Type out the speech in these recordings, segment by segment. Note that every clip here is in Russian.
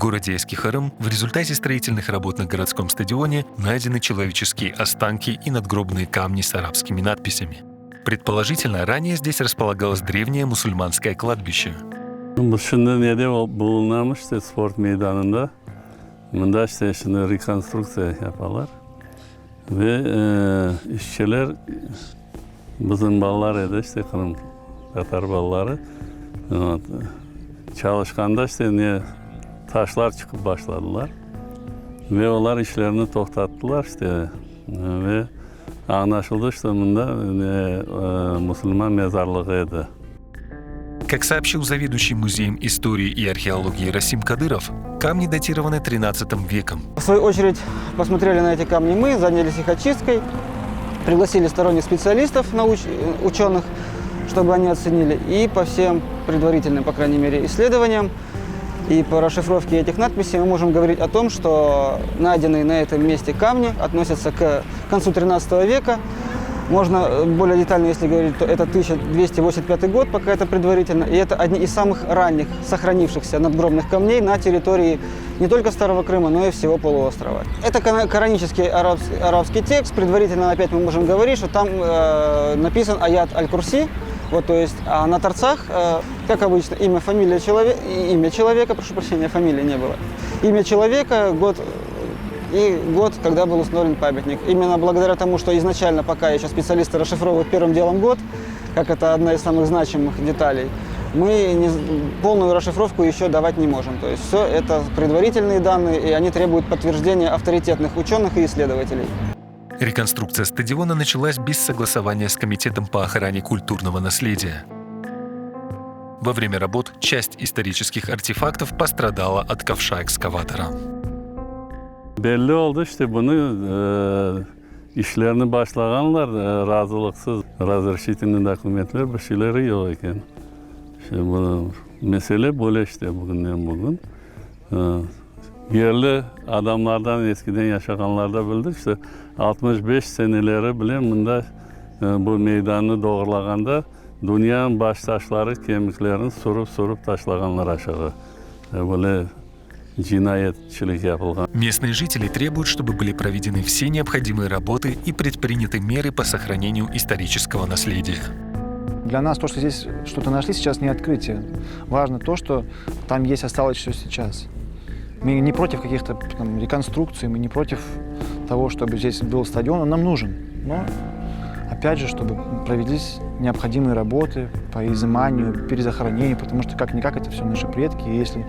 городе Эскихарым в результате строительных работ на городском стадионе найдены человеческие останки и надгробные камни с арабскими надписями. Предположительно, ранее здесь располагалось древнее мусульманское кладбище. Sport meydanında. Bunda işte şimdi rekonstruksiya yaparlar. Ve işçiler bizim ballar edi işte Kırım Tatar balları. Çalışkanda işte taşlar çıkıp başladılar. Ve onlar işlerini toxtattılar işte. Ve anlaşıldı işte bunda Müslüman mezarlığıydı. Как сообщил заведующий Музеем истории и археологии Расим Кадыров, камни датированы XIII веком. В свою очередь посмотрели на эти камни мы, занялись их очисткой, пригласили сторонних специалистов, ученых, чтобы они оценили. И по всем предварительным, по крайней мере, исследованиям и по расшифровке этих надписей мы можем говорить о том, что найденные на этом месте камни относятся к концу XIII века. Можно более детально, если говорить, то это 1285 год, пока это предварительно. И это одни из самых ранних сохранившихся надгробных камней на территории не только Старого Крыма, но и всего полуострова. Это коранический арабский текст. Предварительно опять мы можем говорить, что там написан аят Аль-Курси. Вот, то есть, а на торцах, как обычно, имя человека, прошу прощения, фамилии не было. Имя человека, год, когда был установлен памятник. Именно благодаря тому, что изначально, пока еще специалисты расшифровывают первым делом год, как это одна из самых значимых деталей, мы полную расшифровку еще давать не можем. То есть все это предварительные данные, и они требуют подтверждения авторитетных ученых и исследователей. Реконструкция стадиона началась без согласования с Комитетом по охране культурного наследия. Во время работ часть исторических артефактов пострадала от ковша экскаватора. Belli oldu işte bunu işlerini başlayanlar razılıksız, razрешительный dokumentler bir şeyleri yok iken. İşte bu mesele böyle işte bugünden bugün. Yerli adamlardan eskiden yaşayanlarda bildik işte 65 seneleri bile bunda bu meydanı doğrulaganda dünyanın baş taşları kemiklerini sorup taşlaganlar aşağı. Böyle Местные жители требуют, чтобы были проведены все необходимые работы и предприняты меры по сохранению исторического наследия. Для нас то, что здесь что-то нашли, сейчас не открытие. Важно то, что там есть, осталось все сейчас. Мы не против каких-то реконструкций, мы не против того, чтобы здесь был стадион, он нам нужен. Но, опять же, чтобы провелись необходимые работы по изыманию, перезахоронению, потому что как-никак это все наши предки. И если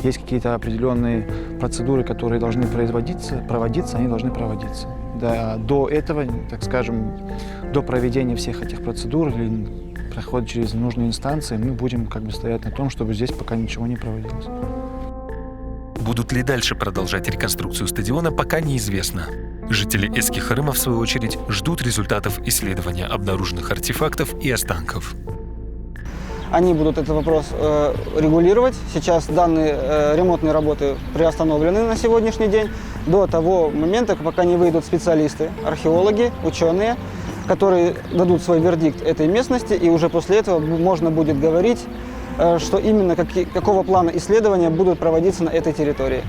есть какие-то определенные процедуры, которые должны проводиться, они должны проводиться. Да, до этого, так скажем, до проведения всех этих процедур или прохода через нужные инстанции, мы будем стоять на том, чтобы здесь пока ничего не проводилось. Будут ли дальше продолжать реконструкцию стадиона, пока неизвестно. Жители Эскихарыма, в свою очередь, ждут результатов исследования обнаруженных артефактов и останков. Они будут этот вопрос регулировать. Сейчас данные ремонтные работы приостановлены на сегодняшний день до того момента, пока не выйдут специалисты, археологи, ученые, которые дадут свой вердикт этой местности, и уже после этого можно будет говорить, что именно какого плана исследования будут проводиться на этой территории.